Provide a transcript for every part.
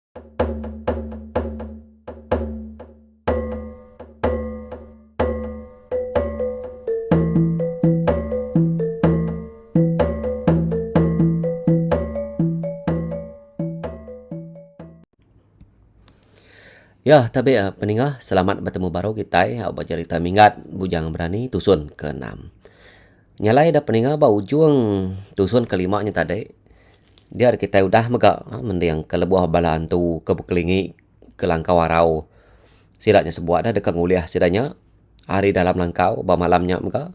Ya, tapi peningah selamat bertemu baru kita bercerita mingat bujang berani tusun ke-6. Nyalai dah peningah ujung tusun kelimanya tadi. Dia kita udah mega mendiang ke lebuah balaan tu ke beklingi ke langkau warau. Sidaknya sebuah dah dekat nguliah sidaknya hari dalam langkau malamnya mega.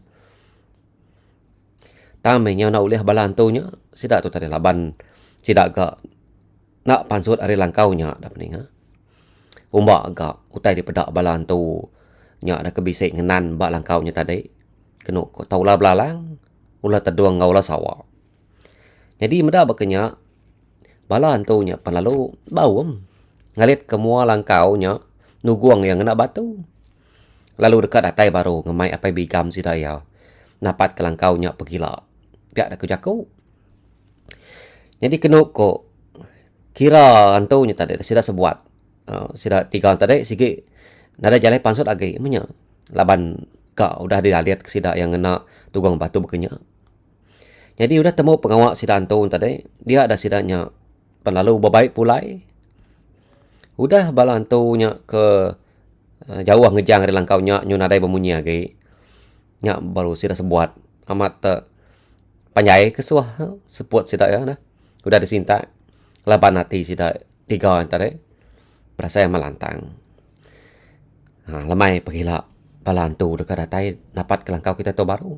Tamenya nak uliah balaan tu nya sidak tu tadi laban sidak ke nak pansut hari langkaunya dah peningah. Umbak agak utai di pedak balan tu nya ada kebisik ngenan bak langkau nya tadi kenu ko taula belalang ulah teduang ngau la sawa. Jadi meda bakenya balan tu nya penlalu bauem ngalit ke mua langkau nya nuguang yang kena batu. Lalu dekat atai baru ngemai apai bigam si daya. Napat ke langkau nya pegila. Piak dak jaku. Jadi kenu ko kira antu nya tadi sida sebuat. Sida tiga tadi sigi nada jalai pansut agi menya laban ka udah dilihat ke sida yang kena tugang batu bekenya. Jadi udah temu pengawak sida antu tadi dia ada sidanya penlalu babaik pulai. Udah bala antunya ke jauh ngejang dari langkau nya nyu nadai bemunyi agi. Nya baru sida sebuat amat panjai kesuah sepuat sida ya nah. Udah disinta laban hati sida tiga tadi. Berasa yang melantang. Lemai pegila balantu dekat datai dapat ke langkau kita tu baru.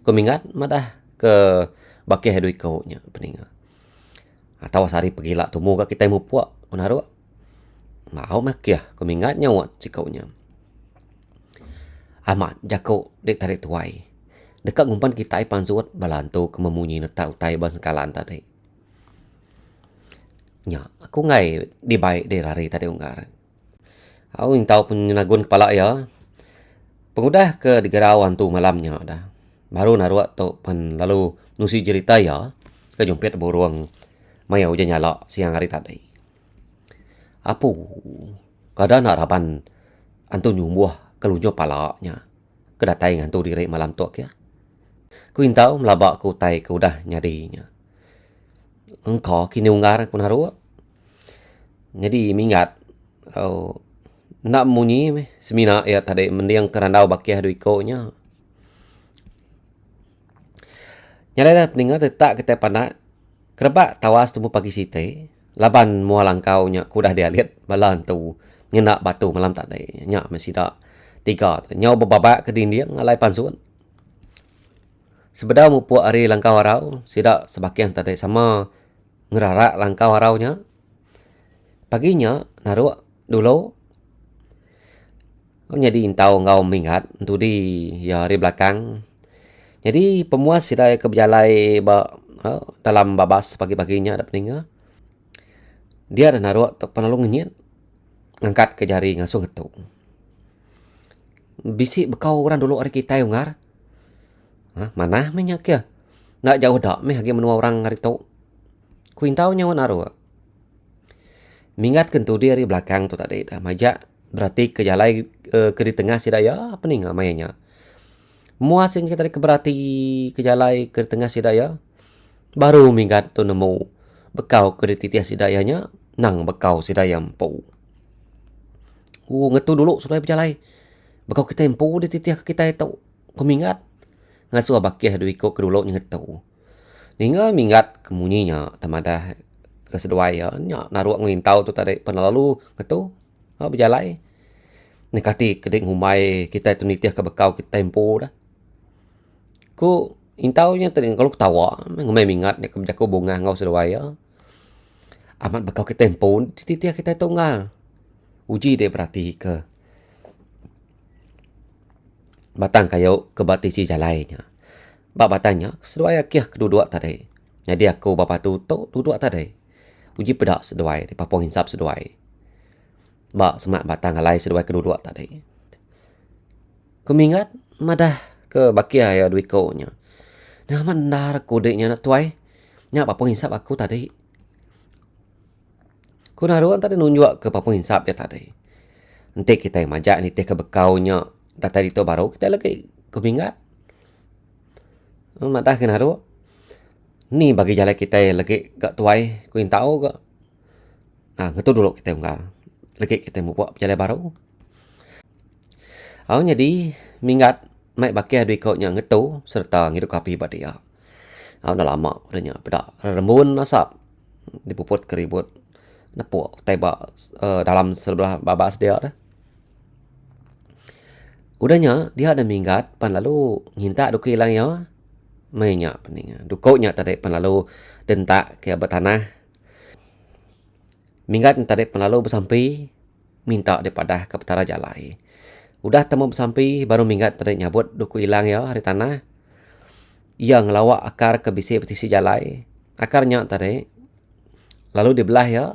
Kumingat madah ke bakih hedui kau nya peninga. Tawas hari pegila tu muka kita mu puak unaru. Mau mak ya kumingat nyawat si kau nya. Amat jako dek tarik tuai. Dekat ngumpan kita pansuat balantu ke memunyi netak utai bas kalan tadi. Nya, aku ngai di baik di lari tadi unggar. Aku ingin tahu penyinagun kepala ya. Pengudah ke digerawan tu malamnya dah. Baru naruak tu pen lalu nusi cerita ya. Ke jumpit burung maya uja nyala siang hari tadi. Apu kada nak raban antu nyumbuh kelunyo palaknya. Kedatai ngantu diri malam tu ya. Ku ingin tahu melabak ku tai ke udah nyadinya. Engkau kini unggar ku naruak. Jadi mingat nak munyi semina ya tadi mendiang kerandau bakiah duiko nya. Nyalai dah peningat letak kita panak kerebak tawas temu pagi site laban mua langkau nya kudah dia lihat balan tu nyenak batu malam tadi nya masih dak tiga nyau babak ke dinding alai pansun. Sebeda mu puak hari langkau warau sidak sebakian tadi sama ngerarak langkau warau nya. Paginya naruak dulu. Jadi intau ngau mingat untuk di ya hari belakang. Jadi pemuas sidai ke berjalai dalam babas pagi-paginya ada peninga. Dia ada naruak penalung ngenyit. Ngangkat ke jari ngasuh ngetuk. Bisik bekau orang dulu hari kita yungar. Mana minyak ya? Nak jauh dak meh lagi menua orang hari tu. Ku intau nyawa naruak. Mingat kentu di hari belakang tu tadi dah majak berarti ke jalai ke di tengah sidaya apa nih namanya. Muas yang kita ke berarti ke jalai ke di tengah sidaya baru mingat tu nemu bekau ke di titiah sidayanya nang bekau sidaya empu. Ngetu dulu sudah berjalai. Bekau kita empu di titiah kita itu. Kumingat ngasuh bakiah duiko ke dulu ngetu. Hingga mingat kemunyinya tamada keseduai ya nya naruak ngintau tu tadi pernah lalu ketu berjalai nekati kedek ngumai kita tu nitiah ke bekau kita tempo dah ku intau nya tadi kalau ketawa ngumai mingat nek kejaku bunga ngau seduai ya amat bekau kita tempo titiah kita tunggal uji dia berarti ke batang kayu ke batisi jalainya bak batanya seduai kiah kedua tadi jadi aku bapa tu duduk tadi uji pedak seduai di papong insap seduai. Bak semak batang alai seduai kedua tadi. Kumingat madah ke bakia ya duiko nya. Nah mandar kodenya nak tuai. Nya papong insap aku tadi. Ku naruan tadi nunjuk ke papung insap ya tadi. Nanti kita yang majak ni teh ke bekaunya data itu baru kita lagi kebingat. Madah ke naruh. Ni bagi jalan kita lagi gak tuai ku tahu gak. Ngetu dulu kita enggak. Lagi kita mau buat jalan baru. Jadi minggat mai bakia duit kau nya ngetu serta ngirup kapi pada dia. Dah lama udahnya pedak rembun asap dipuput keribut nepuk tebak dalam sebelah babas dia dah. Udahnya dia ada minggat pan lalu nginta duki hilang ya. Mainnya pening. Dukuknya tadi pan lalu dentak ke bertanah. Minggat tadi pan lalu bersampai minta daripada ke petara jalai. Udah temu bersampai baru minggat tadi nyabut duku hilang ya hari tanah. Ia ngelawak akar ke bisi petisi jalai. Akarnya tadi lalu dibelah ya.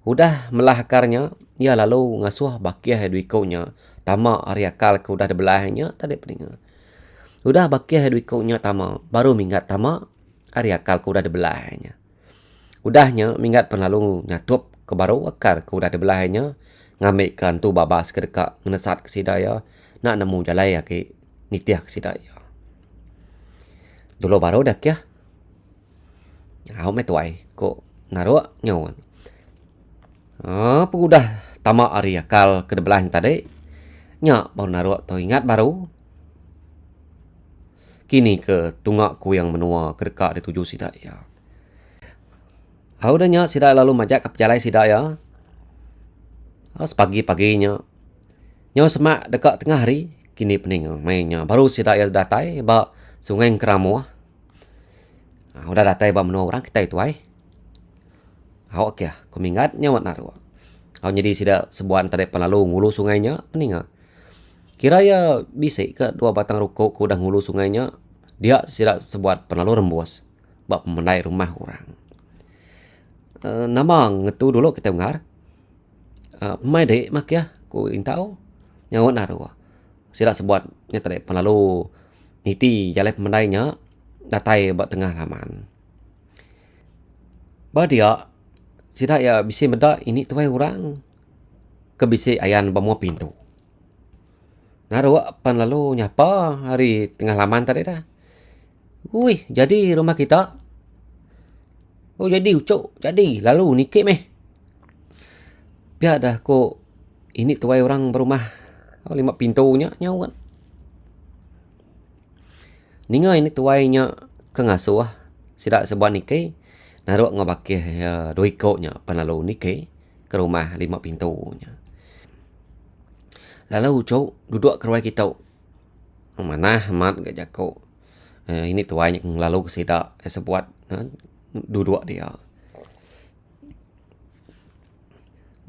Udah melah akarnya, ia lalu ngasuh bakiah duikaunya. Tama hari akal ke udah dibelahnya tadi pening. Udah bakiah duikaunya tama, baru minggat tama hari akal ke udah dibelahnya. Udahnya minggat pun lalu nyatup ke baru akar ke udah dibelahnya. Ngambilkan tu babas ke dekat ngesat ke sidaya. Nak nemu jalai ya ke nitiah ke sidaya. Dulu baru dah kia. Mai tuai ko naruh nyawan. Udah tamak hari akal ke debelah tadi. Nyak baru naruh tu ingat baru. Kini ke tungakku yang menua ke dekat dituju sidaya. Udah nyak sidaya lalu majak ke pejalai sidaya. Sepagi-paginya. Nyak semak dekat tengah hari. Kini pening mainnya. Baru sidaya datai ba sungai Keramuah. Udah datai ba menua orang kita itu ai. Kia, ku mingat nyawat naruh. Jadi sida sebuah tadi penlalu ngulu sungainya pening. Kira ya bisa ke dua batang rukuk ku udah ngulu sungainya. Dia sida sebuah penlalu rembus. Bak pemendai rumah orang. Nama ngetu dulu kita dengar. Mai dek mak ya ku intau nyawat naruh. Sida sebuah tadi penlalu niti jalan pemendainya datai bak tengah laman. Ba dia sida ya bisa meda ini tuai orang ke bisa ayan bamua pintu. Naruh pan lalu nyapa hari tengah laman tadi dah. Wih, jadi rumah kita. Oh jadi ucuk, jadi lalu nikik meh. Biar dah ko ini tuai orang berumah. 5 pintunya nyawan. Ninga ini tuainya kengasuh sida sebuah nikik. Naruh ngabakih duikaunya panlalu nike ke rumah 5 pintunya. Lalu cok duduk ke rumah kita. Mana amat gak jako. Ini tuanya lalu ke sida sebuat duduk dia.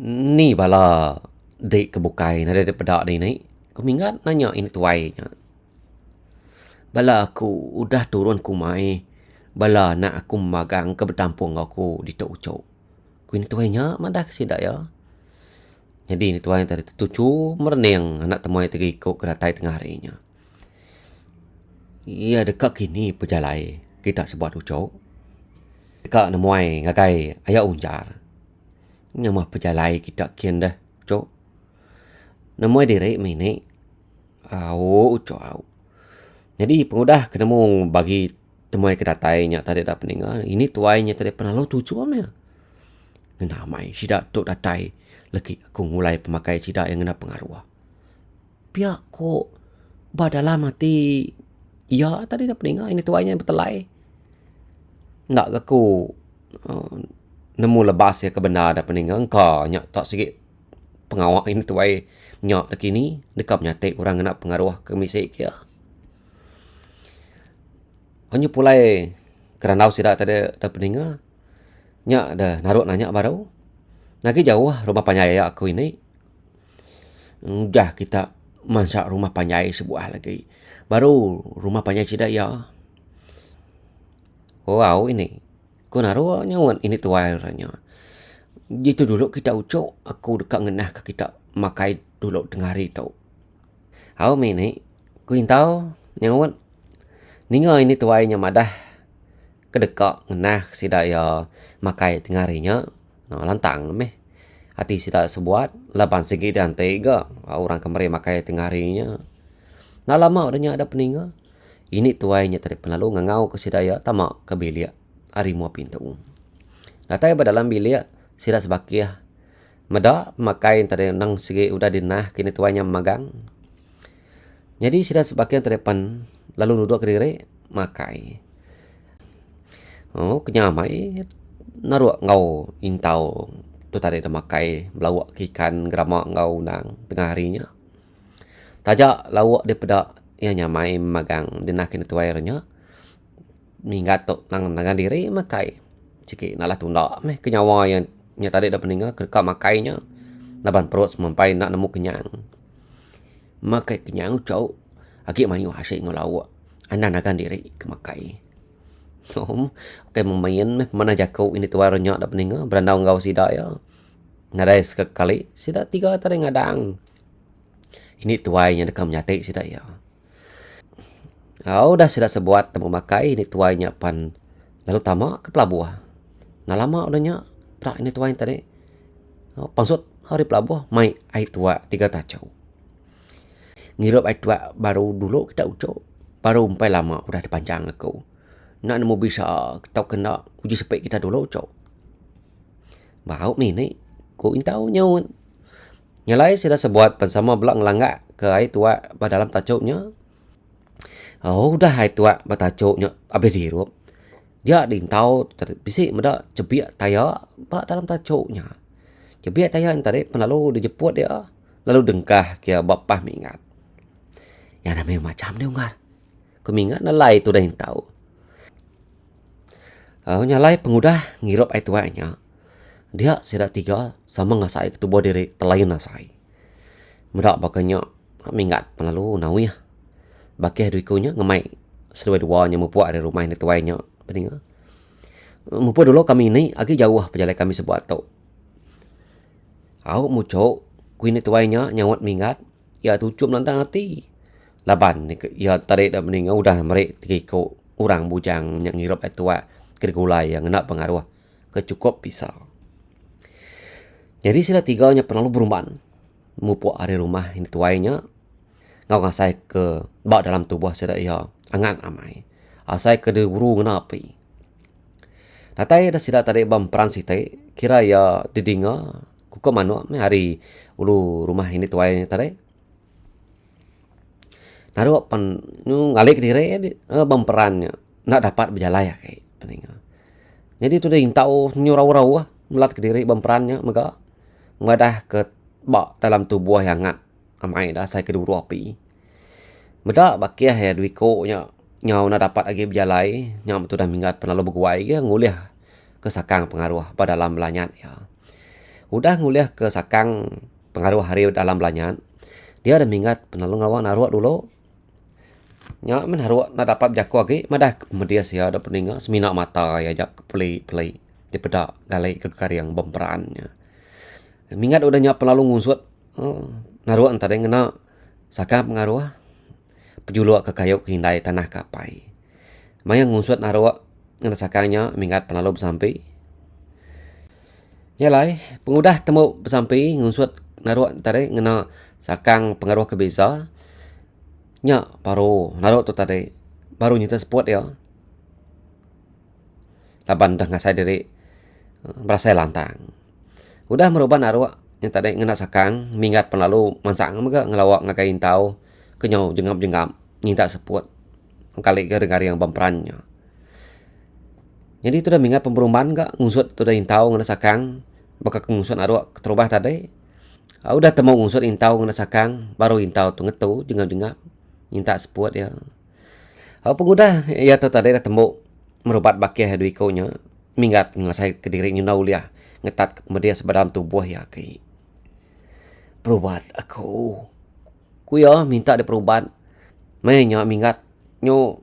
Ni bala dek kebukai nada daripada ni naik. Kau mingat nanya ini tuainya. Bala aku udah turun kumai. Bala nak aku magang ke bertampung aku di tok ucok. Ku ini tuainya madah sidak ya. Jadi ini tuai tadi tucu mereneng anak temuai tegi ikut keratai tengah harinya. Ia dekat kini pejalai kita sebuat ucok. Dekat nemuai ngagai ayah unjar. Nyamah pejalai kita kian dah ucok. Nemuai diri mini. Ucok. Jadi pengudah kenemu bagi temuai kedatainya tadi dah peningal. Ini tuainya tadi pernah lo tuju amnya. Ngenamai sidak tok datai. Lagi aku mulai pemakai sidak yang ngena pengaruh. Pihak kok badalah mati. Ya tadi dah peningal. Ini tuainya yang bertelai. Nak aku nemu lebas ya kebenar dah peningal. Engkau nyak tak sikit pengawak ini tuai nyak dah kini. Dekat menyatik orang ngena pengaruh ke misik ya. Hanya pulai kerana sidak tadi dah peningal. Nyak dah naruh nanya baru. Lagi jauh rumah panyai aku ini. Dah kita masak rumah panyai sebuah lagi. Baru rumah panyai sidak ya. Wow ini. Ku naruh nyawan ini tuai orangnya. Gitu dulu kita ucok. Aku dekat ngenah ke kita makai dulu dengar itu. Hau ini. Ku intau nyawan. Ninga ini tuainya madah. Kedekak ngenah sidak ya makai dengar harinya. lantang meh. Hati sida sebuat laban segi dan tega orang kemari makai tengah harinya. Nah lama udahnya ada peninga. Ini tuainya tadi penalu ngangau ke sidaya tamak ke bilik ari mua pintu. Natai dalam bilik sida sebakia. Meda makai tadi nang segi udah dinah kini tuainya magang. Jadi sida sebagian terdepan lalu duduk ke diri makai. Oh kenyamai naruh ngau intau tu tadi dah makai belawak ikan gerama ngau nang tengah harinya. Tajak lawak daripada ya nyamai magang dinah kini tuainya. Minggat tu nang nangan diri makai. Ciki nalah tunda meh kenyawa yang tadi dah peninga kerka makainya. Laban perut semampai nak nemu kenyang. Makai kenyang cau. Agi mayu asyik ngolawak. Anda nagan diri ke makai. Okay memain meh mana jakau ini tuainya dah peninga berandau ngau sida ya. Nadai sekali sida 3 tadi ngadang. Ini tuainya dekam nyate sida ya. Udah sida sebuat temu makai ini tuainya pan lalu tama ke pelabuhan. Nah lama udahnya prak ini tuai tadi. Pangsut hari pelabuhan mai ai tua 3 tacau. Ngirup ai tua baru dulu kita ucap. Baru umpai lama udah dipanjang aku. Nak nemu bisa kita kena uji sepek kita dulu ucap. Bau mini ku intau nyaun. Nyalai sida sebuat pensama belak ngelangak ke ai tua pada dalam tacuknya. Udah ai tua batacuknya habis dihirup. Dia diintau bisik meda cebiak taya pak dalam tacuknya. Cebiak taya tadi penalu dijeput dia lalu dengkah kia bapah mingat. Ya namanya macam dia ungar. Ku mingat nalai tu dah intau. Nyalai pengudah ngirup ai tuanya. Dia sida 3 sama ngasai ketubuh diri telain nasai. Medak bakanya mingat penalu nawi ya. Bakih duikunya ngemai sedua duanya mupuak dari rumah ini tuainya. Peninga. Mupuak dulu kami ini agi jauh perjalanan kami sebuat tau. Mucuk ku ini tuainya nyawat mingat ya tucup nantang hati. Laban ya tadi dah peninga udah merik tiga orang bujang yang ngirup ai tua kergulai yang nak pengaruh kecukup pisau. Jadi sila 3 penalu berumban. Mupuak hari rumah ini tuainya. Ngau ngasai ke bak dalam tubuh sila ya angan amai. Asai ke diburu ngenapi. Natai dah sila tadi bamperan sitai. Kira ya didinga. Kuka manu hari ulu rumah ini tuainya tadi. Naruh pan ngalik diri bamperannya. Nak dapat berjalan ya kayak pentingnya. Jadi tu dah intau nyurau-rau melat ke diri bamperannya mega. Ngadah ke bak dalam tubuh yang ngat amai dah saya kedua api. Meda bakiah ya duikonya nyau na dapat lagi berjalai nyau tu dah minggat penalu berguai ke nguliah ke sakang pengaruh pada dalam belanyat ya. Udah nguliah ke sakang pengaruh hari dalam belanyat. Dia dah minggat penalu ngawang naruak dulu. Nyau men haruak na dapat jaku lagi madah kemudian sia ada peninga semina mata ya jak pelai di pedak galai ke yang bemperannya. Mingat udah nyap penalu ngusut. Naruak antara yang kena sakang pengaruh. Pejuluk ke kayu hindai tanah kapai. Maya ngusut naruak ngena sakangnya mingat penalu bersampai. Nyalai pengudah temu bersampai ngusut naruak tadi ngena sakang pengaruh kebeza. Nya baru naruak tu tadi baru nyata seput ya. Laban dah ngasai diri berasa lantang. Udah merubah naruak yang tadi ngena sakang mingat penalu mansang mega ngelawak ngakain tau kenyau jengap-jengap nyinta seput kali gara-gara yang bamperannya. Jadi itu dah mingat pemberumahan gak ngusut tu dah intau ngena sakang bakal ngusut naruak keterubah tadi. Udah temu ngusut intau ngena sakang baru intau tu ngetu jengap-jengap nyinta seput ya. Pengudah ya tu tadi dah temu merubat bakih duikonya mingat ngasai ke diri nyunau liah ngetat kemudian sebadan tubuh ya kai. Perubat aku. Ku ya minta dia perubat. Mainnya mingat nyo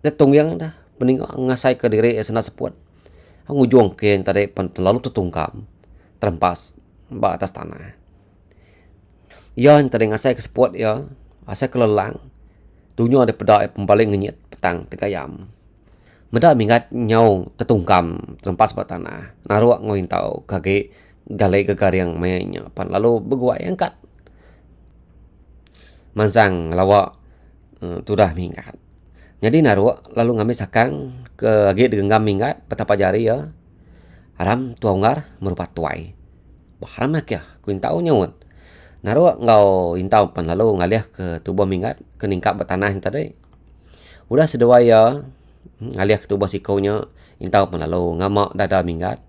tetung yang dah pening ngasai ke diri sena seput. Ngujung ke yang tadi lalu tertungkam terempas ba atas tanah. Ya yang tadi ngasai ke seput ya, asai kelelang. Dunia ada pedak pembaling ngenyit petang tegayam. Meda mingat nyau tetungkam tempat sebat tanah. Naruak ngoin tau kage galai gegar yang mainnya pan lalu beguai angkat. Manzang lawak tudah mingat. Jadi naruak lalu ngambil sakang ke age genggam mingat betapa jari ya. Haram tuanggar merupat tuai. Baharam nak ya kuin tau nyawat. Naruak ngau intau pan lalu ngaliah ke tubuh mingat ke ningkap bertanah yang tadi. Udah sedawai ya ngaliah ke tubuh sikaunya intau pan lalu ngamak dada mingat.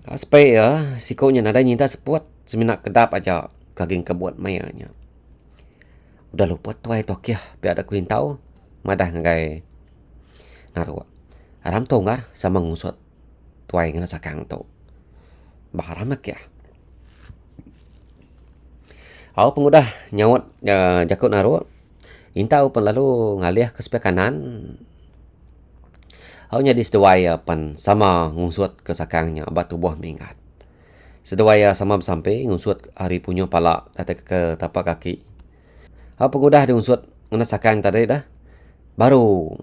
Aspek ya sikaunya nada nyinta sepuat seminak kedap aja kaging kebuat mayanya. Udah lupa tuai tok ya biar ada kuin tau madah ngai naruak. Haram tonggar sama ngusut tuai ngana sakang tu. Baharam nak ya. Aku pengudah nyawat jakut naruak. Intau pan lalu ngaliah ke sebelah kanan. Aku nyadi sedawai pan sama ngusut ke sakangnya batu buah mingat. Sedawai sama bersampai ngusut hari punya pala tata ke tapak kaki. Aku pengudah di ngusut ngana sakang tadi dah. Baru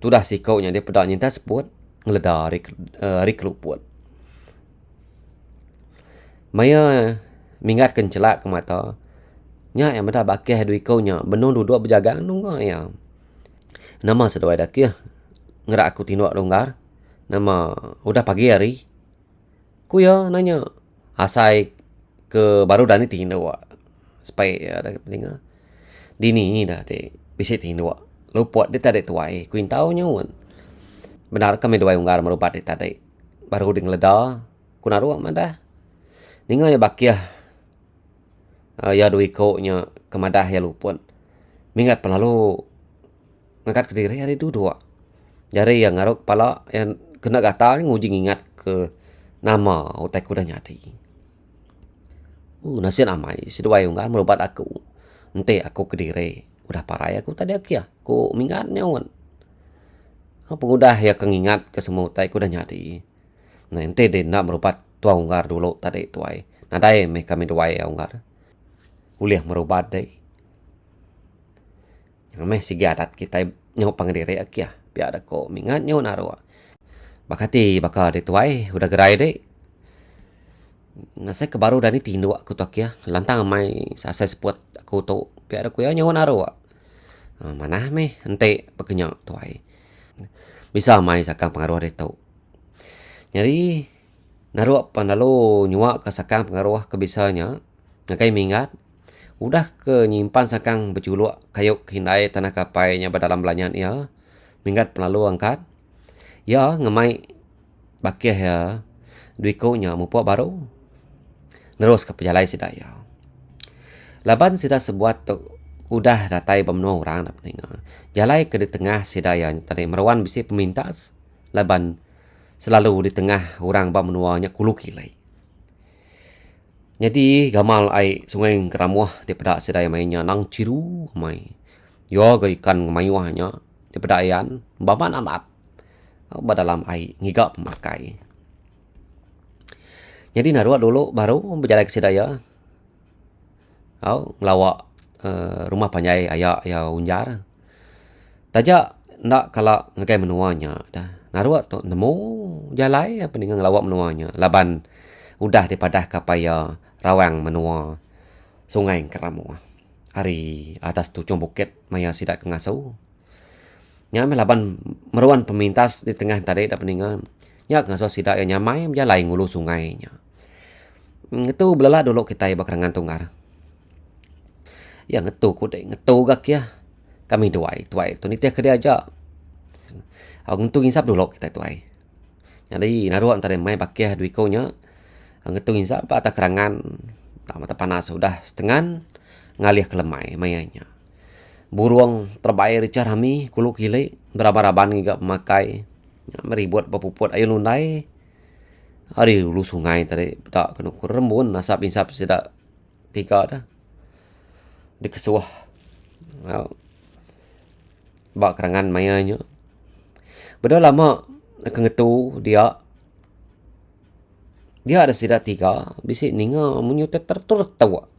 tudah sikaunya dia pedak nyinta seput ngeledar rik luput. Maya mingat kencelak ke mata. Nya yang meda bakih dui kau nya benung duduk berjaga nunggu ya. Nama sedawai dak ya. Ngerak aku tindak longgar. Nama udah pagi hari. Ku ya nanya asai ke baru dani tindak supaya ada pendengar. Dini ni dah de bisi tindak. Luput dia tadi tuai. Kuin tau nyawan. Benar kami dua unggar merupat dia tadi. Baru ding leda. Ku naruak madah. Ninga ya bakiah. Ya dui kau nya kemadah ya luput. Mingat penlalu ngangkat ke diri hari duduk. Jari yang ngaruh kepala yang kena gatal nguji ingat ke nama utai kuda nyadi. Nasihat amai sedua unggar merupat aku. Ente aku ke diri. Udah parai aku tadi aku ya. Aku mingat nyawan. Apa udah ya kengingat ke semua utai kuda nyadi. Nah ente deh nak merupat tua unggar dulu tadi tuai. Nadai meh kami dua ya unggar. Uliah merubat deh. Meh sigi adat kita nyawa pangdiri aki ya. Biar ada ko mingat nyawa narua. Bakati baka de tuai udah gerai deh. Nasa kebaru dani tindu aku tak ya. Lantang mai sasa seput aku tu. Biar ada ko ya nyawa narua. Mana meh ente pekenyak tuai. Bisa mai sakang pengaruh de tau. Jadi naruak pandalu nyuak ke sakang pengaruh kebisanya. Ngakai mingat. Udah ke nyimpan sakang berculuk kayuk hindai tanah kapainya berdalam belanyan ya. Minggat pelalu angkat. Ya ngemai bakih ya. Duikaunya mupuak baru. Nerus ke pejalai sidaya. Laban sida sebuat tu udah datai pemenuh orang nak peninga. Jalai ke di tengah sidaya tadi merawan bisi pemintas. Laban selalu di tengah orang pemenuhnya kulu kilai. Jadi gamal ai sungai keramuah di pedak sedaya mainnya nang ciru mai. Yo ga ikan mayuahnya di pedayan baman amat. Badalam ai ngigap pemakai. Jadi narua dulu baru berjalan ke sedaya. Ngelawak rumah panjai ayak ya unjar. Taja ndak kala ngagai menuanya dah. Narua tu nemu jalai apa dengan ngelawak menuanya. Laban udah dipadah kapaya rawang menua sungai keramu. Hari atas tucung bukit maya sidak kengasau. Nya melaban meruan pemintas di tengah tadi dak peningan. Nya ngasau sidak yang nyamai menjalai ngulu sungainya. Itu belala dulu kita bakarangan tunggar. Ya ngetu ku dek ngetu gak ya. Kami tuai tu nitia ke dia aja. Aku ngetu insap dulu kita tuai. Jadi naruan tadi mai bakia duikaunya. Ngetu insap apa tak kerangan mata panas sudah setengah ngalih ke lemai mayanya. Buruang terbaik ricar kami kulu kile beraba-raban juga pemakai meribut bapuput ayo lundai. Hari lu sungai tadi tak kena kurembun nasab insap sida tiga dah. Di kesuah. Bak kerangan mayanya. Beda lama kengetu dia ada sida tiga bisi ninga menyutet terturut tawa.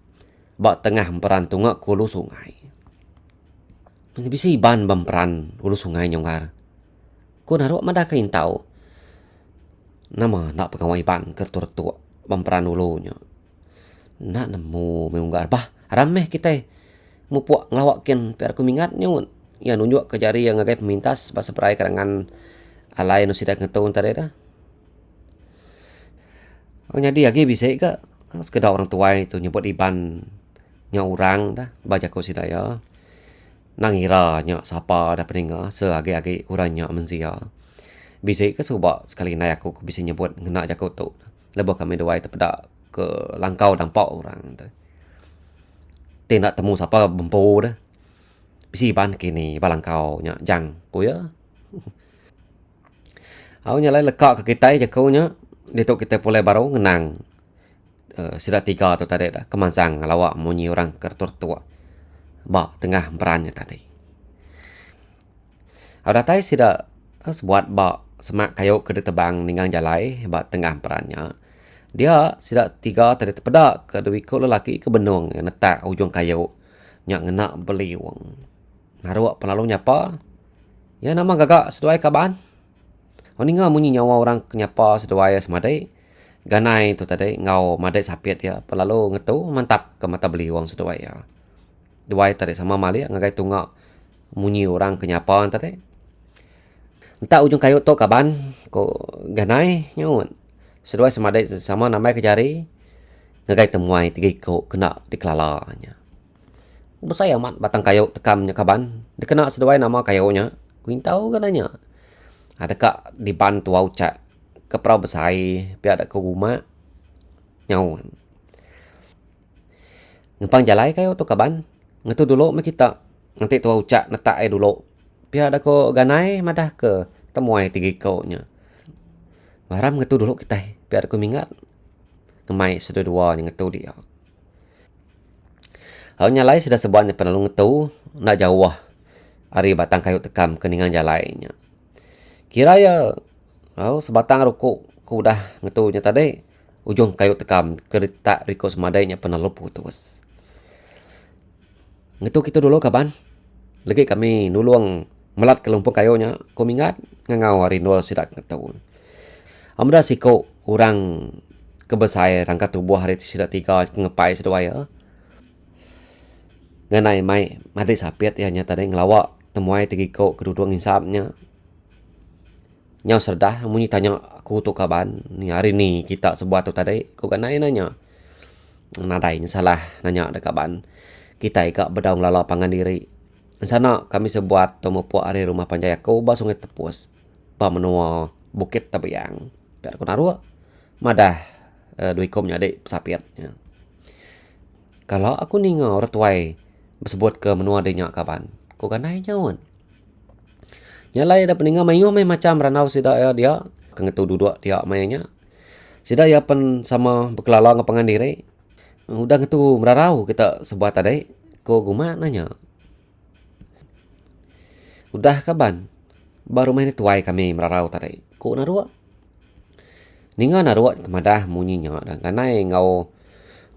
Bak tengah peran tunga kulu sungai. Bisi ban bamperan ulu sungai nyonggar. Ko naruak madah kain tau. Nama nak pegawai ban kertu-retu bamperan ulunya. Nak nemu meunggar bah rameh kita. Mupuak ngelawakin biar aku mingatnya. Ya nunjuk ke jari yang ngagai pemintas bahasa perai kerangan alai nu sidak ngetun tadi dah. Oh jadi lagi bisa ke sekedar orang tua itu nyebut iban nya orang dah baca ko sidaya. Nangira nya siapa dah peninga seagi-agi urangnya menzia. Bisa ke subak sekali naik aku bisa nyebut ngena jako tu. Lebih kami dua itu pada ke langkau dampak orang. Tidak temu siapa bempo dah. Bisi ban kini balangkau nya jang ku ya. Aku nyalai lekak ke kita jako nya. Itu kita pulai baru ngenang. Sudah 3 tu tadi dah. Kemansang lawak munyi orang kertur tua. Ba tengah perannya tadi. Ada tai sudah sebuat ba semak kayu ke tebang ninggang jalai ba tengah perannya. Dia sudah 3 tadi terpedak ke dui ko lelaki ke benung yang letak ujung kayu nyak ngena beli wang. Naruak penolong nyapa. Ya nama gagak seduai kaban. Oninga munyi nyawa orang kenyapa seduai semadai. Ganai tu tadi ngau madai sapiat ya pelalu ngetu mantap ke mata beli wang seduai ya. Duai tadi sama mali ngagai tunga munyi orang kenyapa tadi. Entah ujung kayu tu kaban ko ganai nyun. Seduai semadai sama namai kejari ngagai temuai 3 ko kena dikelalanya. Saya amat batang kayu tekamnya kaban. Dikena seduai nama kayunya. Kuin tahu katanya. Ada kak di ban tua ucak ke perahu besai biar ada ke rumah nyawan. Ngempang jalai kayu tu kaban. Ngetu dulu mak kita. Nanti tua ucak netak dulu. Biar ada ko ganai madah ke temuai 3 ko nya. Baram ngetu dulu kita. Biar aku mingat. Kemai sedua yang ngetu dia. Halnya lain sudah sebuahnya penalung ngetu. Nak jauh. Ari batang kayu tekam keningan jalainya. Kira ya. Sebatang rukuk. Ku udah ngetunya tadi. Ujung kayu tekam. Kerita riko semadainya penalup putus. Ngetu kita dulu kaban. Lagi kami nulung melat ke lumpur kayunya. Ku mingat. Ngangau hari nol sidak ngetu. Amda siko orang kebesai rangka tubuh hari sidak 3 ngepai sedua ya. Nganai mai madai sapiat ya nyata tadi ngelawak temuai 3 ko kedua ngisapnya. Nyau serdah munyi tanya aku tu kaban. Ni hari ni kita sebuah tu tadi. Ku ganai nanya. Nadai salah nanya ada kaban. Kita ikak berdaung lala pangan diri. Sana kami sebuat temu puak hari rumah panjaya ko ba sungai tepus. Ba menua bukit tabiang. Biar ku naruh. Madah dui komnya adik sapiatnya. Kalau aku ninga orang tuai bersebut ke menua denya kaban. Ku ganai nyawan. Nyalai ada peninga mayu mai macam ranau sida ya dia. Kengetu duduk dia mainnya. Sida ya pen sama berkelala ngapangan diri. Udah ngetu merarau kita sebuah tadi. Ko guma nanya. Udah kaban. Baru main tuai kami merarau tadi. Ko naruak. Ninga naruak kemadah munyinya. Dan kanai ngau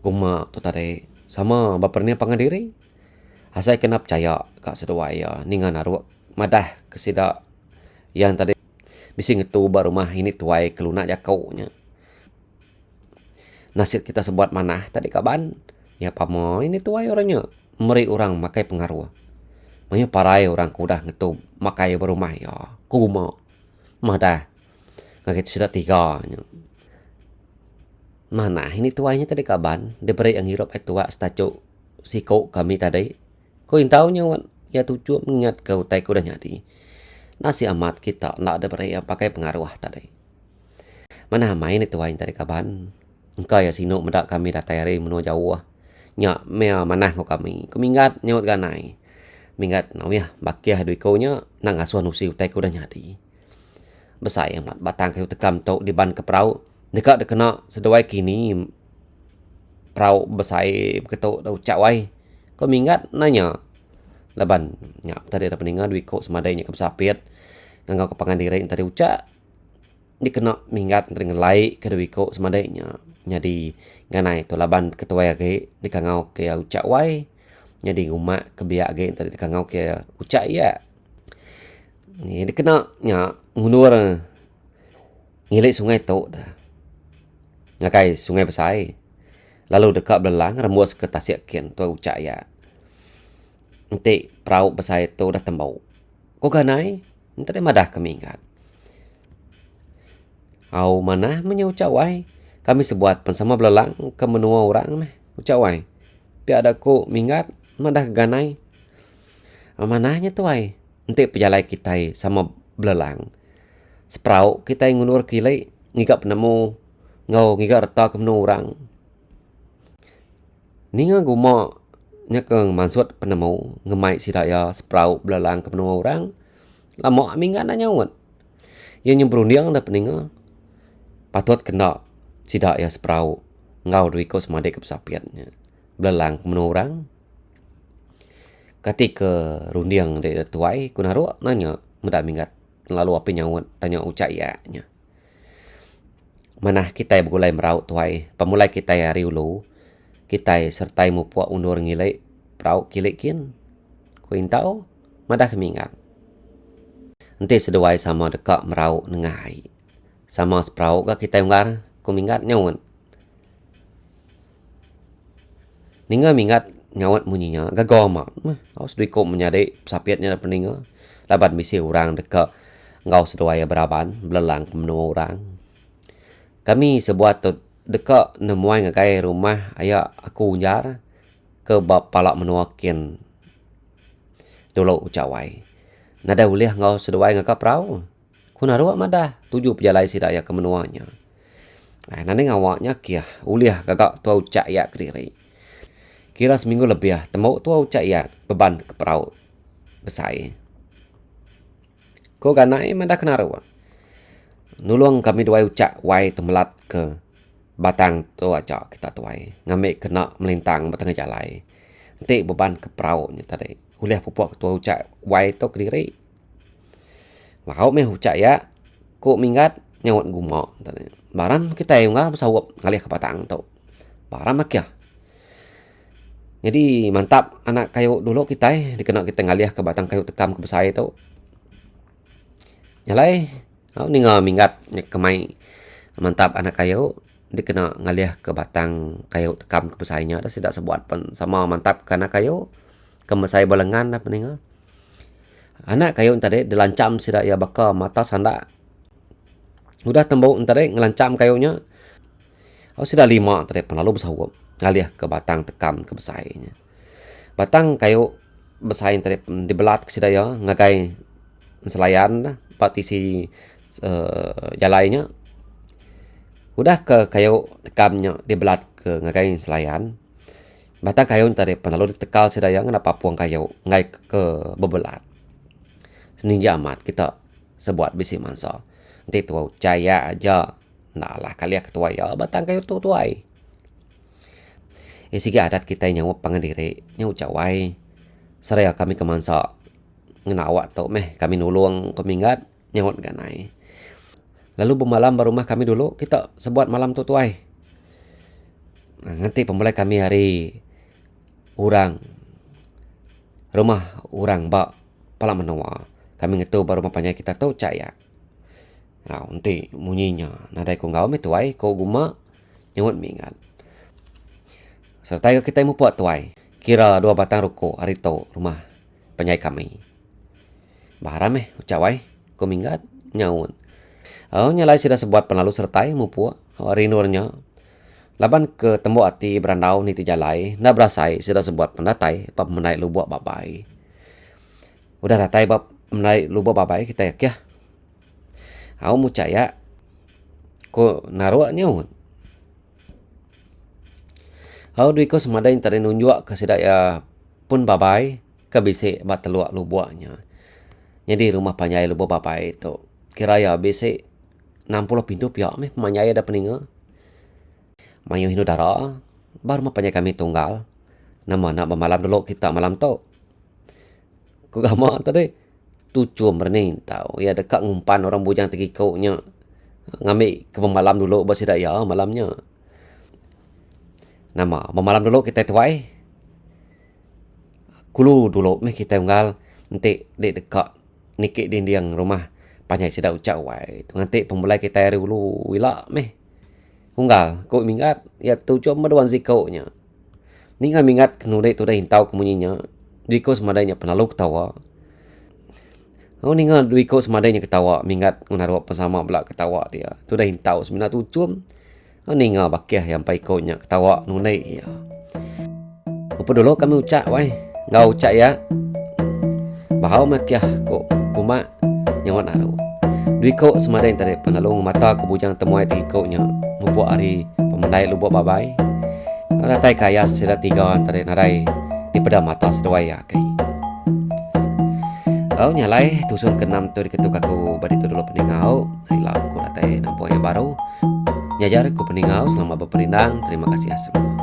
guma tu tadi. Sama bapernya pangan diri. Asai kena percaya kak sedua ya. Ninga naruak. Madah kesida yang tadi. Bisi ngetu baru mah ini tuai kelunak jakaunya. Nasib kita sebuat manah tadi kaban. Ya pamo ini tuai orangnya. Meri orang makai pengaruh. Manya parai orang kudah ngetu makai berumah ya. Kuma. Madah. Ngakit sudah 3. Mana ini tuainya tadi kaban. Diberi yang hirup tua stacu siko kami tadi. Kau yang tahu nyawan. Ya tujuh mengingat kau tai kudah nyadi. Nasi amat kita nak ada beri pakai pengaruh tadi. Mana main itu wain tadi kaban. Engkau ya sino medak kami datayari menua jauh. Nya mea manah ko kami. Kumingat nyawat ganai. Mingat nau ya bakiah dui kau nya nang asuhan usi utai kudah nyadi. Besai amat batang kayu tekam tok di ban ke perahu. Dekat dekena seduai kini perahu besai beketuk dau cak wai. Kau mingat nanya. Laban nya tadi ada peninga dui ko semadainya ke sapit ngangau kepangan diri tadi ucak dikena minggat ngelai ke dui ko semadainya jadi nganai to laban ketua ge dikangau ke ucak wai jadi umak kebiak ge tadi dikangau ke ucak ya Ni dia kena nya ngunur ngilik sungai tu dah. Ngakai sungai besar. Lalu dekat belang rembus ke tasik kian tu ucak ya. Nanti perahu besar itu dah tembau. Kau ganai? Nanti dia madah kami ingat. Au mana menyucak wai. Kami sebuat pensama belalang ke menua orang meh. Ucak wai. Pihak ada ku mingat madah ganai. Manahnya tu wai. Nanti pejalai kita sama belalang. Seprau kita ngunur kilai ngigap penemu ngau ngigap reta ke menua orang. Ninga guma nyakeng mansut penemu ngemai sidaya seprau belalang ke menua orang. Lama mingat na nyawat. Yang nyembruniang dah peninga. Patut kena sidaya seprau ngau duiko semade ke pesapiannya. Belalang ke menua orang. Ketika rundiang dari tuai kunaru nanya mudah mingat lalu apa nyawat tanya ucap ianya. Mana kita bergulai meraut tuai pemulai kita hari ulu kita sertai mupuak undur ngilai perauk kilikin kuin tau madah kemingat. Nanti seduai sama dekat merauk nengai sama seperauk ka kita ungar kumingat nyawat. Ninga mingat nyawat munyinya gagoma. Aus duiko menyadai sapiatnya peninga. Laban misi orang dekat ngau seduai beraban belalang menua orang. Kami sebuat tu dekat nemuai ngagai rumah ayah aku unjar ke bab palak menua kian. Dulu ucawai. Nada uliah ngau seduai ngaka perahu. Kunaruak madah tujuh pejalai sidaya ke menuanya. Nanti ngawaknya kia uliah gagak tua ucak ya kediri. Kira seminggu lebih temu tua ucak ya beban ke perahu besar. Ko ganai madah kenaruak. Nulung kami dua ucak wai temelat ke batang tu aja kita tuai. Ngambil kena melintang batang jalai. Nanti beban ke perahu ni tadi. Uliah pupuk tua ucak wai tu kediri. Wahau meh ucak ya. Ko mingat nyawat gumak tadi. Baram kita yang ngah bersawap ngalih ke batang tu. Baram makia. Jadi mantap anak kayu dulu kita dikena kita ngalih ke batang kayu tekam ke besar tu. Nyalai ni mingat kemai mantap anak kayu dikena ngalih ke batang kayu tekam ke besarnya dah tidak sebuat pun sama mantap ke anak kayu ke mesai balengan dah peninga. Anak kayu tadi dilancam sida ya baka mata sanda. Udah tembau tadi ngelancam kayunya. Oh sida lima tadi penalu bersawap ngalih ke batang tekam ke besarnya. Batang kayu besar tadi dibelat ke sida ya ngagai selayan dah partisi jalainya. Udah ke kayu tekamnya dibelat ke ngagai selayan. Batang kayu tadi penalu ditekal sida ya ngana papuang kayu ngai ke bebelat. Seninja amat kita sebuat bisi mansa. Nanti tua caya aja. Nah lah kalian ketua ya batang kayu tu tuai. Sigi adat kita nyawa pangandiri nyawa cawai. Seraya kami ke mansa. Ngenawak tu meh kami nulung kemingat nyawat ganai. Lalu bermalam berumah kami dulu kita sebuat malam tu tuai. Nanti pemulai kami hari orang rumah orang bak pala menua. Kami ngetu baru mapanya kita tahu caya. Nah, nanti munyinya nadai ko ngau me tuai ko guma nyawat mingat. Serta kita mu puat tuai. Kira dua batang ruko hari tu rumah penyai kami. Baram ucawai ko mingat nyawat. Oh nyalai sudah sebuat penalu sertai mu puat hari nurnya. Laban ke tembok ati berandau ni ti jalai na berasai sudah sebuat pendatai bab menai lubuk babai. Udah datai bab menai lubuk babai kita ya. Aku mu caya ko naruak nyawat. Aku duiko semadai tadi nunjuk ke sidaya pun babai ke bisik bat teluak lubuknya. Jadi rumah panjai lubuk babai itu kira ya bisik 60 pintu pihak meh pemanyai ada peninga. Mayu hindu dara baru mapanya kami tunggal. Nama nak bermalam dulu kita malam tu. Ku gama tadi tujuh merning tahu ya dekat ngumpan orang bujang tegikaunya ngambil ke malam dulu bersidak ya malamnya. Nama bermalam dulu kita tuai. Kulu dulu meh kita tunggal nanti di dekat nikik dinding rumah panjang sida ucap wai tu ngantik pemulai kita dulu wila meh unggal ko mingat ya tu cuma doan zikaunya ninga mingat kenure tu dah hintau kemunyinya duiko semadanya penaluk tawa oh ninga duiko semadanya ketawa mingat ngunarwa pesama belak ketawa dia tu dah hintau sebenarnya tu cum oh ninga bakiah yang paikonya ketawa nunai ya apa dulu kami ucap wai ngau ucap ya bahau makiah ko kuma nyawan aru duiko semadanya tadi penalung mata kebujang temuai tilikonya mupo ari pemandai lubuk babai ratai kayas sida tigawan tadi narai di peda mata sedawaya kai au nyalai tusun kenam tu diketuk aku badi tu dulu peningau hilang ku ratai nampo yang baru nyajar ku peningau selama berperindang terima kasih asem.